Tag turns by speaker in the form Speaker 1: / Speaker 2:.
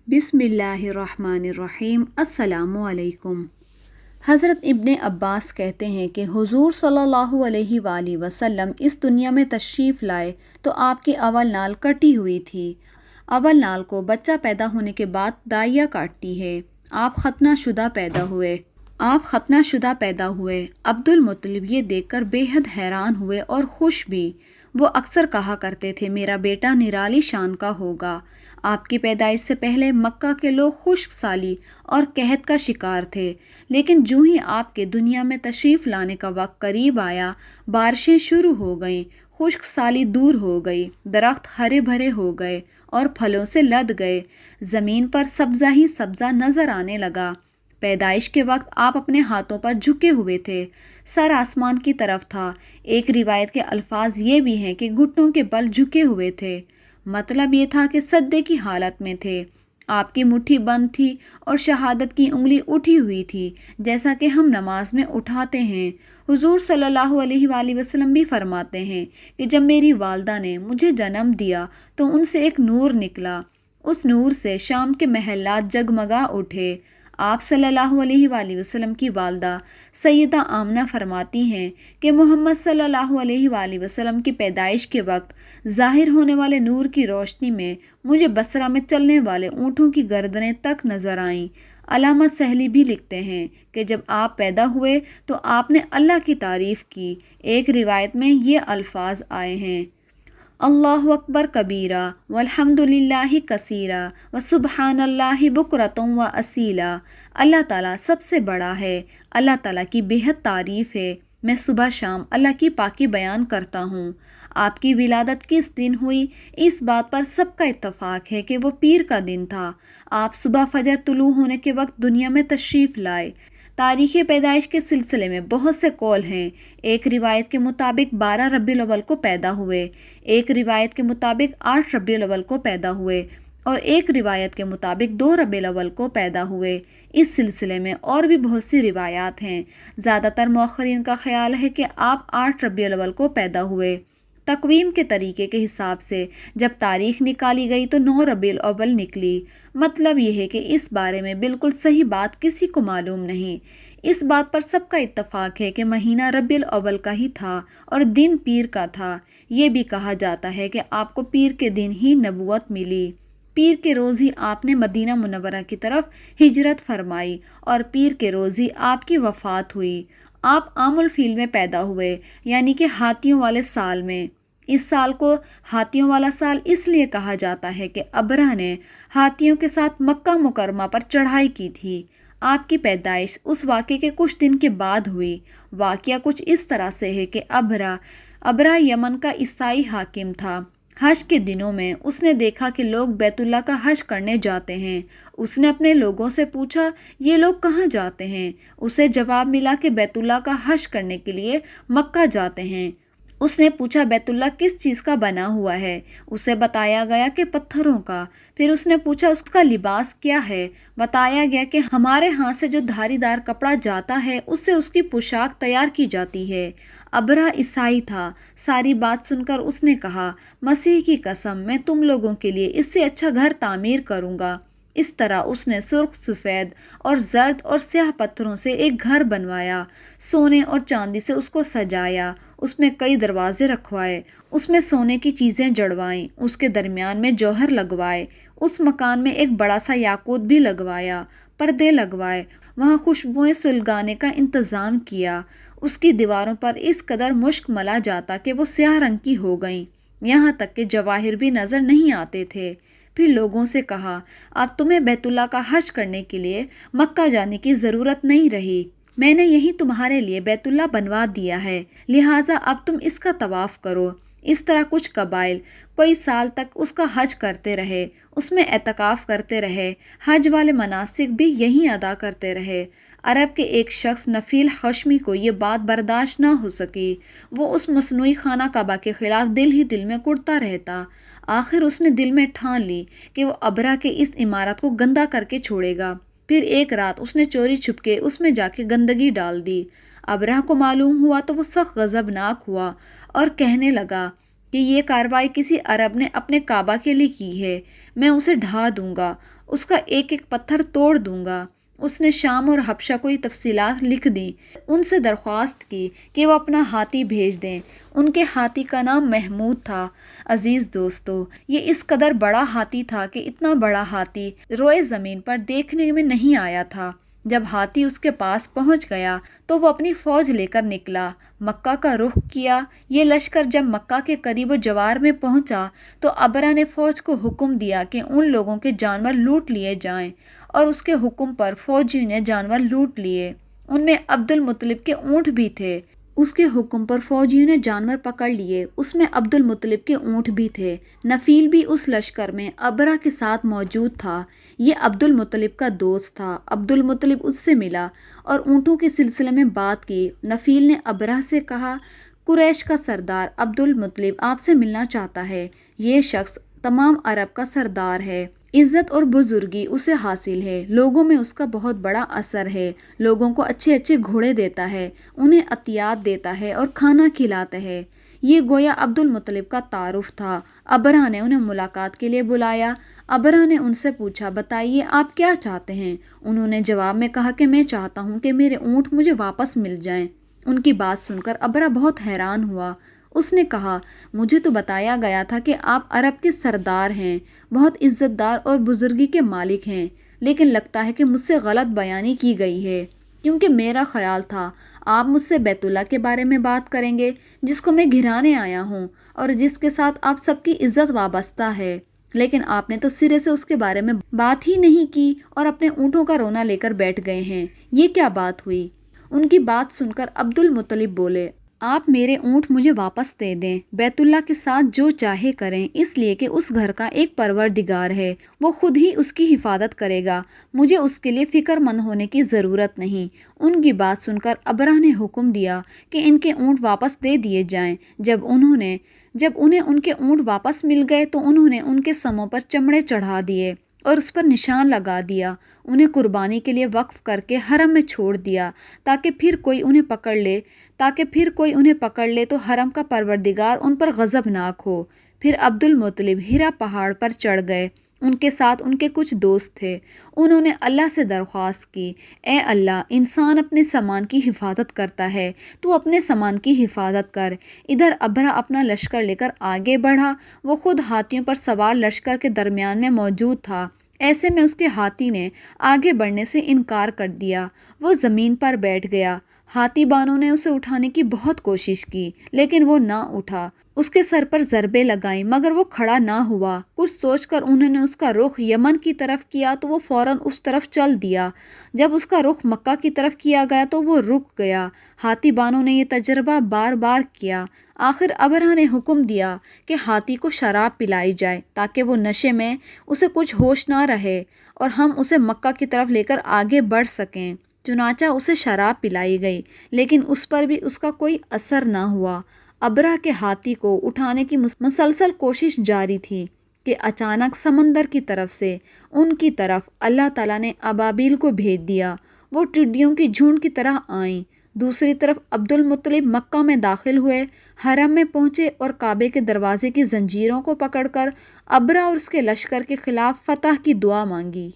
Speaker 1: बिस्मिल्लाहिर्रहमानिर्रहीम। अस्सलामु अलैकुम। हज़रत इब्ने अब्बास कहते हैं कि हुज़ूर सल्लल्लाहु अलैहि वसल्लम इस दुनिया में तशरीफ़ लाए तो आपकी अवल नाल कटी हुई थी। अवल नाल को बच्चा पैदा होने के बाद दाइया काटती है। आप खतना शुदा पैदा हुए। अब्दुल मुत्तलिब ये देखकर बेहद हैरान हुए और खुश भी। वो अक्सर कहा करते थे, मेरा बेटा निराली शान का होगा। आपकी पैदाइश से पहले मक्का के लोग खुश्क साली और कहत का शिकार थे, लेकिन जूं ही आपके दुनिया में तशरीफ़ लाने का वक्त करीब आया, बारिशें शुरू हो गईं, खुश्क साली दूर हो गई, दरख्त हरे भरे हो गए और फलों से लद गए। ज़मीन पर सब्ज़ा ही सब्ज़ा नज़र आने लगा। पैदाइश के वक्त आप अपने हाथों पर झुके हुए थे, सर आसमान की तरफ था। एक रिवायत के अल्फाज ये भी हैं कि घुटनों के बल झुके हुए थे। मतलब ये था कि सद्दे की हालत में थे। आपकी मुट्ठी बंद थी और शहादत की उंगली उठी हुई थी, जैसा कि हम नमाज में उठाते हैं। हुजूर सल्लल्लाहु अलैहि वसल्लम भी फरमाते हैं कि जब मेरी वालदा ने मुझे जन्म दिया तो उनसे एक नूर निकला। उस नूर से शाम के महल्लात जगमगा उठे। आप सल्लल्लाहु अलैहि वसल्लम की वालदा सैयदा आमना फरमाती हैं कि मोहम्मद सल्लल्लाहु अलैहि वसल्लम की पैदाइश के वक्त ज़ाहिर होने वाले नूर की रोशनी में मुझे बसरा में चलने वाले ऊँटों की गर्दनें तक नज़र आईं। अलामा सहली भी लिखते हैं कि जब आप पैदा हुए तो आपने अल्लाह की तारीफ़ की। एक रिवायत में ये अल्फाज आए हैं, अल्लाहु अकबर कबीरा वल्हम्दुलिल्लाहि कसीरा व सुबहानल्लाहि बुकरतुम व असीला। अल्लाह ताला सबसे बड़ा है, अल्लाह ताला की बेहद तारीफ़ है। मैं सुबह शाम अल्लाह की पाकी बयान करता हूँ। आपकी विलादत किस दिन हुई, इस बात पर सबका इत्तफाक है कि वो पीर का दिन था। आप सुबह फजर तुलू होने के वक्त दुनिया में तशरीफ़ लाए। तारीख़ पैदाइश के सिलसिले में बहुत से कौल हैं। एक रिवायत के मुताबिक 12 रबीउल अव्वल को पैदा हुए, एक रिवायत के मुताबिक 8 रबीउल अव्वल को पैदा हुए और एक रिवायत के मुताबिक 2 रबीउल अव्वल को पैदा हुए। इस सिलसिले में और भी बहुत सी रिवायात हैं। ज़्यादातर मौखरीन का ख्याल है कि आप 8 रबीउल अव्वल को पैदा हुए। तकवीम के तरीके के हिसाब से जब तारीख निकाली गई तो 9 रबीउल अव्वल निकली। मतलब यह है कि इस बारे में बिल्कुल सही बात किसी को मालूम नहीं। इस बात पर सबका इत्तफाक है कि महीना रबीउल अव्वल का ही था और दिन पीर का था। ये भी कहा जाता है कि आपको पीर के दिन ही नबूवत मिली। पीर के रोज़ ही आपने मदीना मुनव्वरा की तरफ हिजरत फरमाई और पीर के रोज़ ही आपकी वफ़ात हुई। आप आमुल फील में पैदा हुए, यानी कि हाथियों वाले साल में। इस साल को हाथियों वाला साल इसलिए कहा जाता है कि अबरह ने हाथियों के साथ मक्का मुकरमा पर चढ़ाई की थी। आपकी पैदाइश उस वाक़े के कुछ दिन के बाद हुई। वाक़या कुछ इस तरह से है कि अबरह यमन का ईसाई हाकिम था। हज के दिनों में उसने देखा कि लोग बैतुल्लाह का हज करने जाते हैं। उसने अपने लोगों से पूछा, ये लोग कहाँ जाते हैं? उसे जवाब मिला कि बैतुल्लाह का हज करने के लिए मक्का जाते हैं। उसने पूछा, बैतुल्लाह किस चीज़ का बना हुआ है? उसे बताया गया कि पत्थरों का। फिर उसने पूछा, उसका लिबास क्या है? बताया गया कि हमारे हाथ से जो धारीदार कपड़ा जाता है उससे उसकी पोशाक तैयार की जाती है। अबरह ईसाई था। सारी बात सुनकर उसने कहा, मसीह की कसम, मैं तुम लोगों के लिए इससे अच्छा घर तामीर करूँगा। इस तरह उसने सुर्ख, सफ़ेद और जर्द और स्याह पत्थरों से एक घर बनवाया। सोने और चांदी से उसको सजाया। उसमें कई दरवाजे रखवाए। उसमें सोने की चीज़ें जड़वाईं। उसके दरमियान में जौहर लगवाए। उस मकान में एक बड़ा सा याकूत भी लगवाया। पर्दे लगवाए। वहाँ खुशबुएं सुलगाने का इंतज़ाम किया। उसकी दीवारों पर इस कदर मुश्क मला जाता कि वो स्याह रंग की हो गईं। यहाँ तक कि जवाहिर भी नज़र नहीं आते थे। फिर लोगों से कहा, अब तुम्हें बैतुल्लाह का हज करने के लिए मक्का जाने की ज़रूरत नहीं रही। मैंने यही तुम्हारे लिए बैतुल्लाह बनवा दिया है, लिहाजा अब तुम इसका तवाफ़ करो। इस तरह कुछ कबाइल कई साल तक उसका हज करते रहे, उसमें एतकाफ़ करते रहे। हज वाले मनासिक भी यहीं अदा करते रहे। अरब के एक शख्स नफील खशमी को ये बात बर्दाश्त ना हो सकी। वो उस मसनूई खाना काबा के ख़िलाफ़ दिल ही दिल में कुढ़ता रहता। आखिर उसने दिल में ठान ली कि वो अबरा के इस इमारत को गंदा करके छोड़ेगा। फिर एक रात उसने चोरी छुपके उसमें जाके गंदगी डाल दी। अबरा को मालूम हुआ तो वो सख्त गज़बनाक हुआ और कहने लगा کہ یہ کارروائی کسی عرب نے اپنے کعبہ کے لیے کی ہے، میں اسے ڈھا دوں گا، اس کا ایک ایک پتھر توڑ دوں گا۔ اس نے شام اور حبشہ کو یہ تفصیلات لکھ دیں، ان سے درخواست کی کہ وہ اپنا ہاتھی بھیج دیں۔ ان کے ہاتھی کا نام محمود تھا۔ عزیز دوستو، یہ اس قدر بڑا ہاتھی تھا کہ اتنا بڑا ہاتھی روئے زمین پر دیکھنے میں نہیں آیا تھا۔ جب ہاتھی اس کے پاس پہنچ گیا تو وہ اپنی فوج لے کر نکلا، مکہ کا رخ کیا۔ یہ لشکر جب مکہ کے قریب و جوار میں پہنچا تو ابرہ نے فوج کو حکم دیا کہ ان لوگوں کے جانور لوٹ لیے جائیں، اور اس کے حکم پر فوجیوں نے جانور لوٹ لیے۔ ان میں عبد المطلب کے اونٹ بھی تھے۔ اس کے حکم پر فوجیوں نے جانور پکڑ لیے، اس میں عبد المطلب کے اونٹ بھی تھے۔ نفیل بھی اس لشکر میں ابرہ کے ساتھ موجود تھا۔ یہ عبد المطلب کا دوست تھا۔ عبد المطلب اس سے ملا اور اونٹوں کے سلسلے میں بات کی۔ نفیل نے ابرہ سے کہا، قریش کا سردار عبد المطلب آپ سے ملنا چاہتا ہے۔ یہ شخص تمام عرب کا سردار ہے، عزت اور بزرگی اسے حاصل ہے، لوگوں میں اس کا بہت بڑا اثر ہے، لوگوں کو اچھے اچھے گھوڑے دیتا ہے، انہیں عطیات دیتا ہے اور کھانا کھلاتا ہے۔ یہ گویا عبد المطلب کا تعارف تھا۔ ابرہ نے انہیں ملاقات کے لیے بلایا۔ ابرہ نے ان سے پوچھا، بتائیے آپ کیا چاہتے ہیں؟ انہوں نے جواب میں کہا کہ میں چاہتا ہوں کہ میرے اونٹ مجھے واپس مل جائیں۔ ان کی بات سن کر ابرہ بہت حیران ہوا۔ اس نے کہا، مجھے تو بتایا گیا تھا کہ آپ عرب کے سردار ہیں، بہت عزت دار اور بزرگی کے مالک ہیں، لیکن لگتا ہے کہ مجھ سے غلط بیانی کی گئی ہے، کیونکہ میرا خیال تھا آپ مجھ سے بیت اللہ کے بارے میں بات کریں گے، جس کو میں گھرانے آیا ہوں اور جس کے ساتھ آپ سب کی عزت وابستہ ہے، لیکن آپ نے تو سرے سے اس کے بارے میں بات ہی نہیں کی اور اپنے اونٹوں کا رونا لے کر بیٹھ گئے ہیں۔ یہ کیا بات ہوئی؟ ان کی بات سن کر عبد المطلب بولے، آپ میرے اونٹ مجھے واپس دے دیں، بیت اللہ کے ساتھ جو چاہے کریں، اس لیے کہ اس گھر کا ایک پروردگار ہے، وہ خود ہی اس کی حفاظت کرے گا، مجھے اس کے لیے فکر مند ہونے کی ضرورت نہیں۔ ان کی بات سن کر ابرہ نے حکم دیا کہ ان کے اونٹ واپس دے دیے جائیں۔ جب انہیں ان کے اونٹ واپس مل گئے تو انہوں نے ان کے سموں پر چمڑے چڑھا دیے اور اس پر نشان لگا دیا، انہیں قربانی کے لیے وقف کر کے حرم میں چھوڑ دیا تاکہ پھر کوئی انہیں پکڑ لے تو حرم کا پروردگار ان پر غضبناک ہو۔ پھر عبد المطلب ہرا پہاڑ پر چڑھ گئے۔ ان کے ساتھ ان کے کچھ دوست تھے۔ انہوں نے اللہ سے درخواست کی، اے اللہ، انسان اپنے سامان کی حفاظت کرتا ہے، تو اپنے سامان کی حفاظت کر۔ ادھر ابرہ اپنا لشکر لے کر آگے بڑھا، وہ خود ہاتھیوں پر سوار لشکر کے درمیان میں موجود تھا۔ ایسے میں اس کے ہاتھی نے آگے بڑھنے سے انکار کر دیا، وہ زمین پر بیٹھ گیا۔ ہاتھی بانوں نے اسے اٹھانے کی بہت کوشش کی، لیکن وہ نہ اٹھا۔ اس کے سر پر ضربیں لگائیں مگر وہ کھڑا نہ ہوا۔ کچھ سوچ کر انہوں نے اس کا رخ یمن کی طرف کیا تو وہ فوراً اس طرف چل دیا۔ جب اس کا رخ مکہ کی طرف کیا گیا تو وہ رک گیا۔ ہاتھی بانوں نے یہ تجربہ بار بار کیا۔ آخر ابرہ نے حکم دیا کہ ہاتھی کو شراب پلائی جائے تاکہ وہ نشے میں اسے کچھ ہوش نہ رہے اور ہم اسے مکہ کی طرف لے کر آگے بڑھ سکیں۔ چنانچہ اسے شراب پلائی گئی، لیکن اس پر بھی اس کا کوئی اثر نہ ہوا۔ ابرہ کے ہاتھی کو اٹھانے کی مسلسل کوشش جاری تھی کہ اچانک سمندر کی طرف سے ان کی طرف اللہ تعالیٰ نے ابابیل کو بھیج دیا۔ وہ ٹڈیوں کی جھنڈ کی طرح آئیں۔ دوسری طرف عبد المطلب مکہ میں داخل ہوئے، حرم میں پہنچے اور کعبے کے دروازے کی زنجیروں کو پکڑ کر ابرہ اور اس کے لشکر کے خلاف فتح کی دعا مانگی۔